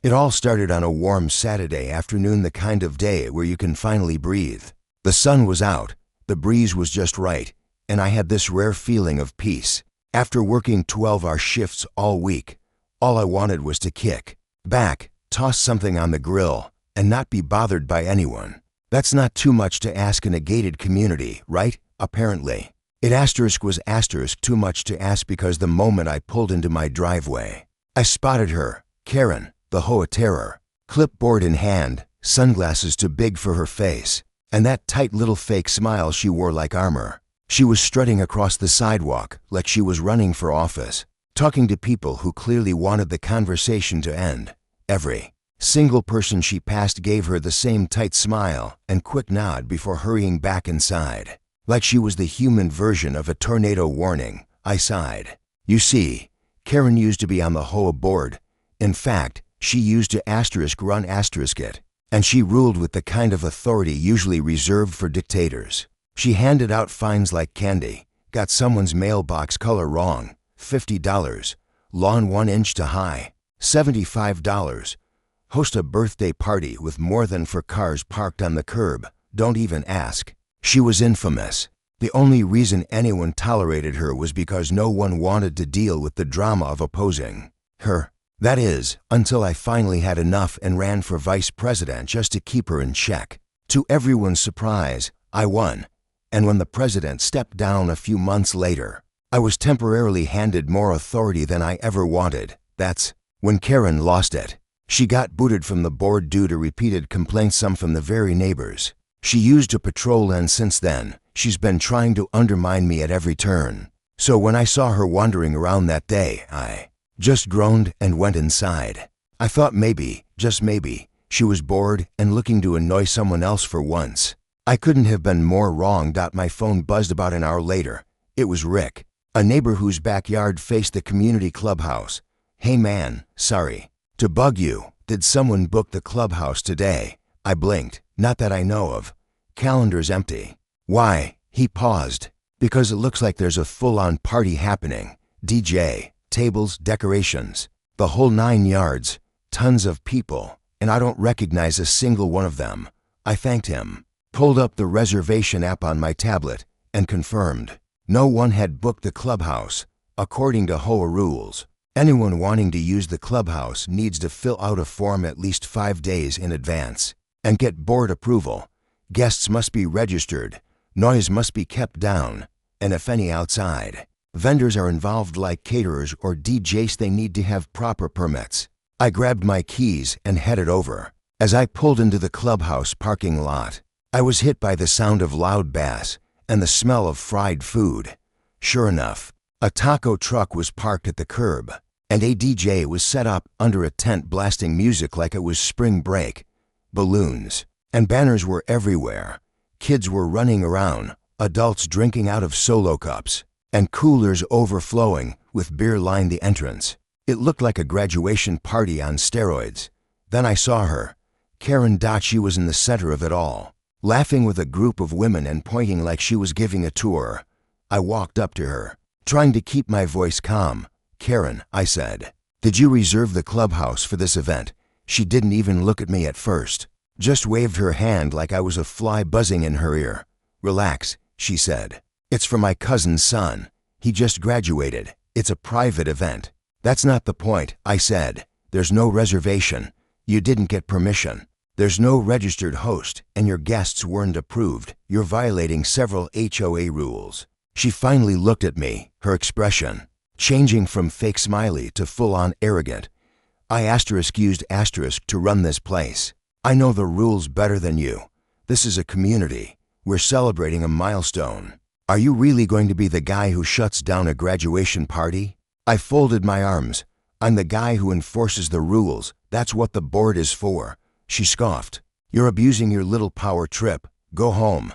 It all started on a warm Saturday afternoon, the kind of day where you can finally breathe. The sun was out, the breeze was just right, and I had this rare feeling of peace. After working 12-hour shifts all week, all I wanted was to kick back, toss something on the grill, and not be bothered by anyone. That's not too much to ask in a gated community, right? Apparently. It was too much to ask, because the moment I pulled into my driveway, I spotted her, Karen, the HOA terror, clipboard in hand, sunglasses too big for her face, and that tight little fake smile she wore like armor. She was strutting across the sidewalk like she was running for office, talking to people who clearly wanted the conversation to end. Every single person she passed gave her the same tight smile and quick nod before hurrying back inside. Like she was the human version of a tornado warning. I sighed. You see, Karen used to be on the HOA board. In fact, she used to run it, and she ruled with the kind of authority usually reserved for dictators. She handed out fines like candy, got someone's mailbox color wrong, $50, lawn 1 inch too high, $75, host a birthday party with more than 4 cars parked on the curb, don't even ask. She was infamous. The only reason anyone tolerated her was because no one wanted to deal with the drama of opposing her. That is, until I finally had enough and ran for vice president just to keep her in check. To everyone's surprise, I won. And when the president stepped down a few months later, I was temporarily handed more authority than I ever wanted. That's when Karen lost it. She got booted from the board due to repeated complaints, some from the very neighbors she used to patrol, and since then, she's been trying to undermine me at every turn. So when I saw her wandering around that day, I just groaned and went inside. I thought maybe, just maybe, she was bored and looking to annoy someone else for once. I couldn't have been more wrong. My phone buzzed about an hour later. It was Rick, a neighbor whose backyard faced the community clubhouse. Hey man, sorry to bug you. Did someone book the clubhouse today? I blinked. Not that I know of. Calendar's empty. Why? He paused. Because it looks like there's a full-on party happening. DJ, tables, decorations, the whole 9 yards, tons of people, and I don't recognize a single one of them. I thanked him, pulled up the reservation app on my tablet, and confirmed. No one had booked the clubhouse. According to HOA rules, anyone wanting to use the clubhouse needs to fill out a form at least 5 days in advance and get board approval. Guests must be registered, noise must be kept down, and if any outside vendors are involved like caterers or DJs, they need to have proper permits. I grabbed my keys and headed over. As I pulled into the clubhouse parking lot, I was hit by the sound of loud bass and the smell of fried food. Sure enough, a taco truck was parked at the curb, and a DJ was set up under a tent blasting music like it was spring break. Balloons and banners were everywhere. Kids were running around, adults drinking out of solo cups, and coolers overflowing with beer lined the entrance. It looked like a graduation party on steroids. Then I saw her, Karen. She was in the center of it all, laughing with a group of women and pointing like she was giving a tour. I walked up to her, trying to keep my voice calm. Karen, I said, did you reserve the clubhouse for this event? She didn't even look at me at first, just waved her hand like I was a fly buzzing in her ear. Relax, she said. It's for my cousin's son. He just graduated. It's a private event. That's not the point, I said. There's no reservation. You didn't get permission. There's no registered host, and your guests weren't approved. You're violating several HOA rules. She finally looked at me, her expression changing from fake smiley to full-on arrogant. I used to run this place. I know the rules better than you. This is a community. We're celebrating a milestone. Are you really going to be the guy who shuts down a graduation party? I folded my arms. I'm the guy who enforces the rules. That's what the board is for. She scoffed. You're abusing your little power trip. Go home.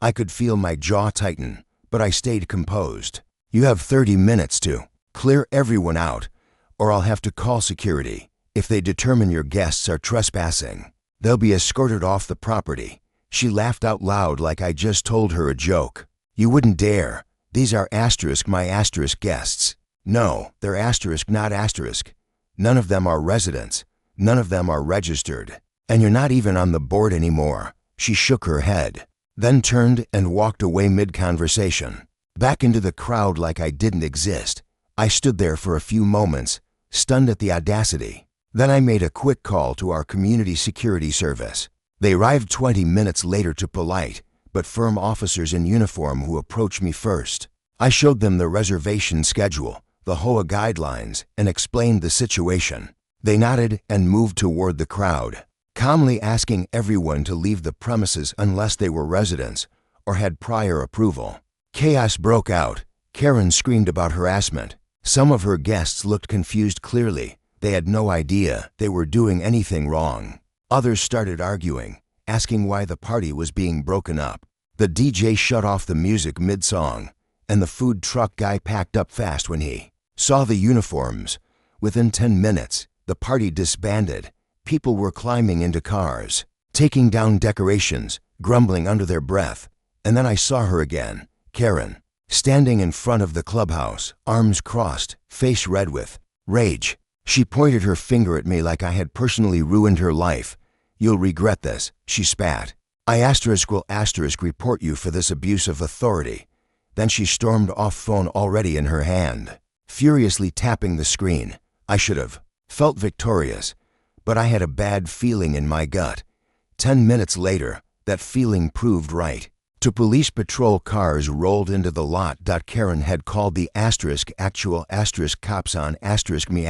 I could feel my jaw tighten, but I stayed composed. You have 30 minutes to clear everyone out, or I'll have to call security. If they determine your guests are trespassing, they'll be escorted off the property. She laughed out loud like I just told her a joke. You wouldn't dare. These are my guests. No, they're not. None of them are residents. None of them are registered. And you're not even on the board anymore." She shook her head, then turned and walked away mid-conversation, back into the crowd like I didn't exist. I stood there for a few moments, stunned at the audacity. Then I made a quick call to our community security service. They arrived 20 minutes later to polite but firm officers in uniform who approached me first. I showed them the reservation schedule, the HOA guidelines, and explained the situation. They nodded and moved toward the crowd, calmly asking everyone to leave the premises unless they were residents or had prior approval. Chaos broke out. Karen screamed about harassment. Some of her guests looked confused clearly. They had no idea they were doing anything wrong. Others started arguing, asking why the party was being broken up. The DJ shut off the music mid-song, and the food truck guy packed up fast when he saw the uniforms. Within 10 minutes, the party disbanded. People were climbing into cars, taking down decorations, grumbling under their breath. And then I saw her again, Karen, standing in front of the clubhouse, arms crossed, face red with rage. She pointed her finger at me like I had personally ruined her life. "You'll regret this," she spat. "I will report you for this abuse of authority." Then she stormed off, phone already in her hand, furiously tapping the screen. I should have felt victorious, but I had a bad feeling in my gut. 10 minutes later, that feeling proved right. Two police patrol cars rolled into the lot. Karen had called the actual cops on me.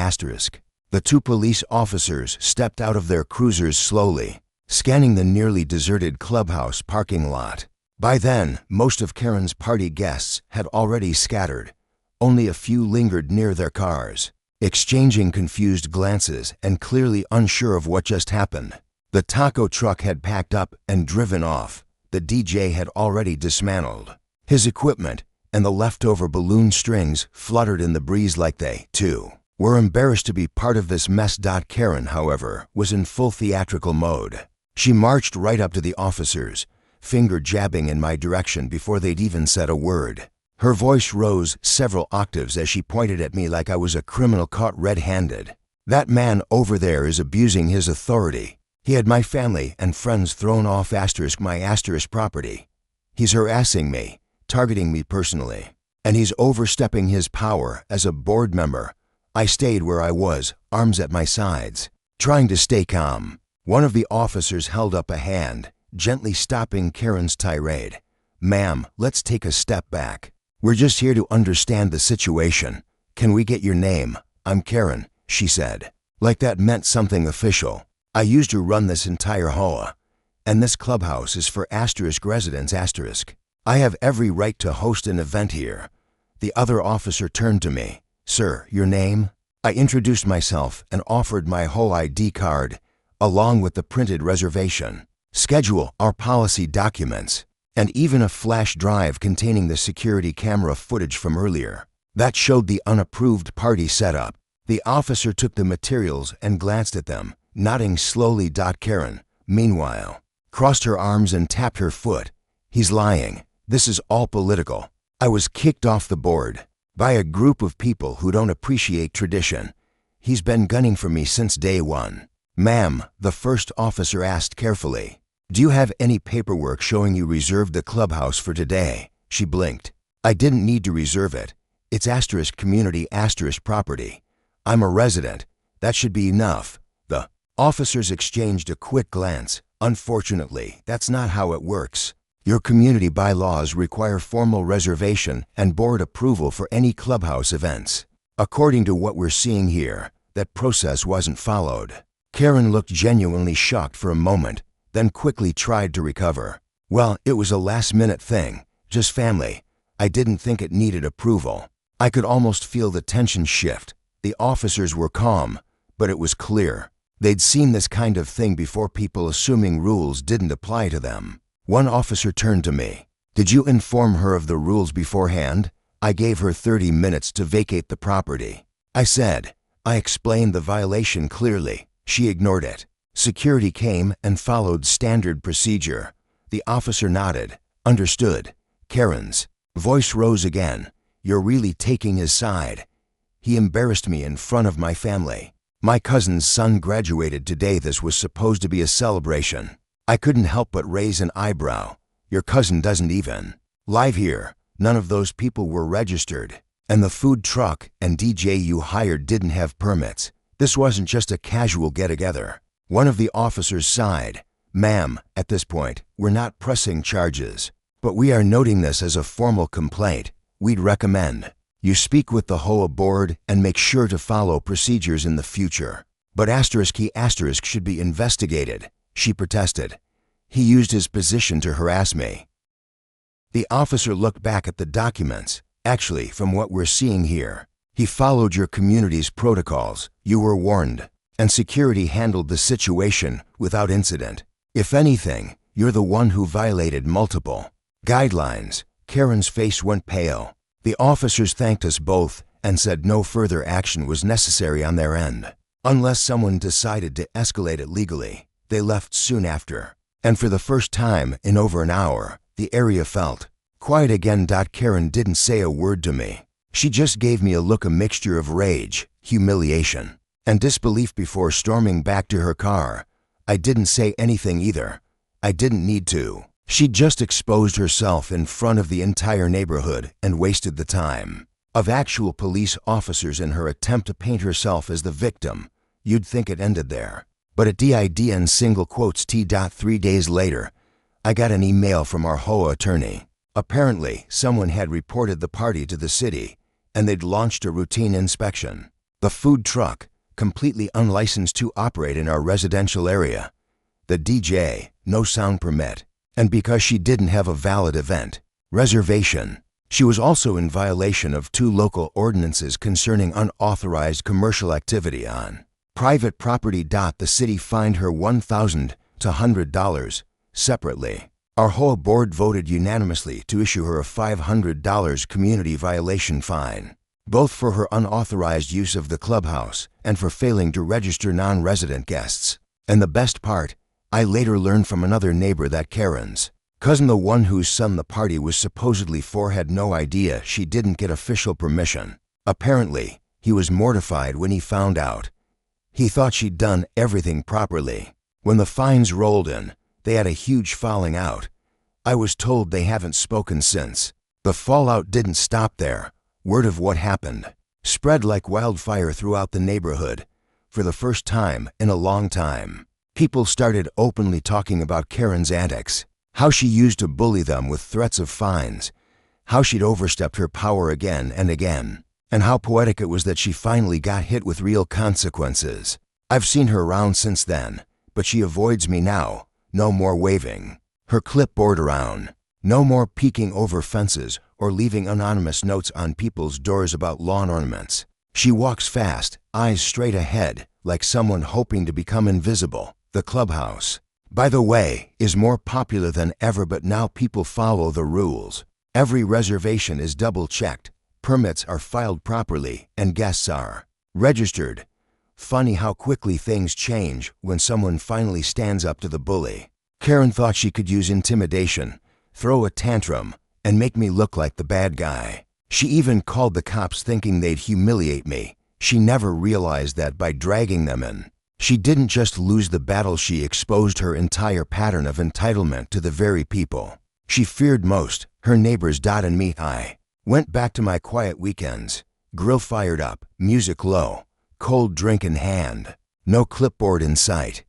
The two police officers stepped out of their cruisers slowly, scanning the nearly deserted clubhouse parking lot. By then, most of Karen's party guests had already scattered. Only a few lingered near their cars, exchanging confused glances and clearly unsure of what just happened. The taco truck had packed up and driven off. The DJ had already dismantled his equipment, and the leftover balloon strings fluttered in the breeze like they, too, were embarrassed to be part of this mess. Karen, however, was in full theatrical mode. She marched right up to the officers, finger jabbing in my direction before they'd even said a word. Her voice rose several octaves as she pointed at me like I was a criminal caught red-handed. "That man over there is abusing his authority. He had my family and friends thrown off my property. He's harassing me, targeting me personally, and he's overstepping his power as a board member." I stayed where I was, arms at my sides, trying to stay calm. One of the officers held up a hand, gently stopping Karen's tirade. "Ma'am, let's take a step back. We're just here to understand the situation. Can we get your name?" "I'm Karen," she said, like that meant something official. "I used to run this entire HOA, and this clubhouse is for residents. I have every right to host an event here." The other officer turned to me. "Sir, your name?" I introduced myself and offered my HOA ID card, along with the printed reservation schedule, our policy documents, and even a flash drive containing the security camera footage from earlier that showed the unapproved party setup. The officer took the materials and glanced at them, nodding slowly. Karen, meanwhile, crossed her arms and tapped her foot. "He's lying. This is all political." I was kicked off the board by a group of people who don't appreciate tradition. "He's been gunning for me since day one." "Ma'am," the first officer asked carefully, "do you have any paperwork showing you reserved the clubhouse for today?" She blinked. "I didn't need to reserve it. It's community property. I'm a resident. That should be enough." The officers exchanged a quick glance. "Unfortunately, that's not how it works. Your community bylaws require formal reservation and board approval for any clubhouse events. According to what we're seeing here, that process wasn't followed." Karen looked genuinely shocked for a moment, then quickly tried to recover. "Well, it was a last-minute thing, just family. I didn't think it needed approval." I could almost feel the tension shift. The officers were calm, but it was clear they'd seen this kind of thing before, people assuming rules didn't apply to them. One officer turned to me. "Did you inform her of the rules beforehand?" "I gave her 30 minutes to vacate the property," I said. I explained the violation clearly. She ignored it. Security came and followed standard procedure. The officer nodded. "Understood." Karen's voice rose again. "You're really taking his side. He embarrassed me in front of my family." My cousin's son graduated today. This was supposed to be a celebration. I couldn't help but raise an eyebrow. Your cousin doesn't even live here. None of those people were registered. And the food truck and DJ you hired didn't have permits. This wasn't just a casual get-together. One of the officers sighed. Ma'am, at this point, we're not pressing charges, but we are noting this as a formal complaint. We'd recommend you speak with the HOA board and make sure to follow procedures in the future. But *** should be investigated, she protested. He used his position to harass me. The officer looked back at the documents. Actually, from what we're seeing here, he followed your community's protocols. You were warned, and security handled the situation without incident. If anything, you're the one who violated multiple guidelines. Karen's face went pale. The officers thanked us both and said no further action was necessary on their end. Unless someone decided to escalate it legally. They left soon after. And for the first time in over an hour, the area felt quiet again. Karen didn't say a word to me. She just gave me a look, a mixture of rage, humiliation, and disbelief before storming back to her car. I didn't say anything either. I didn't need to. She just exposed herself in front of the entire neighborhood and wasted the time of actual police officers in her attempt to paint herself as the victim. You'd think it ended there. But it did. In single quotes. 3 days later, I got an email from our HOA attorney. Apparently, someone had reported the party to the city, and they'd launched a routine inspection. The food truck, completely unlicensed to operate in our residential area. The DJ, no sound permit. And because she didn't have a valid event reservation, she was also in violation of 2 local ordinances concerning unauthorized commercial activity on private property. The city fined her $1,000 to $100 separately. Our HOA board voted unanimously to issue her a $500 community violation fine, both for her unauthorized use of the clubhouse and for failing to register non-resident guests. And the best part, I later learned from another neighbor that Karen's cousin, the one whose son the party was supposedly for, had no idea she didn't get official permission. Apparently, he was mortified when he found out. He thought she'd done everything properly. When the fines rolled in, they had a huge falling out. I was told they haven't spoken since. The fallout didn't stop there. Word of what happened spread like wildfire throughout the neighborhood. For the first time in a long time, people started openly talking about Karen's antics, how she used to bully them with threats of fines, how she'd overstepped her power again and again, and how poetic it was that she finally got hit with real consequences. I've seen her around since then, but she avoids me now. No more waving her clipboard around. No more peeking over fences or leaving anonymous notes on people's doors about lawn ornaments. She walks fast, eyes straight ahead, like someone hoping to become invisible. The clubhouse, by the way, is more popular than ever, but now people follow the rules. Every reservation is double-checked, permits are filed properly, and guests are registered. Funny how quickly things change when someone finally stands up to the bully. Karen thought she could use intimidation, throw a tantrum, and make me look like the bad guy. She even called the cops thinking they'd humiliate me. She never realized that by dragging them in, she didn't just lose the battle, she exposed her entire pattern of entitlement to the very people she feared most, her neighbors. And me, I went back to my quiet weekends, grill fired up, music low, cold drink in hand, no clipboard in sight.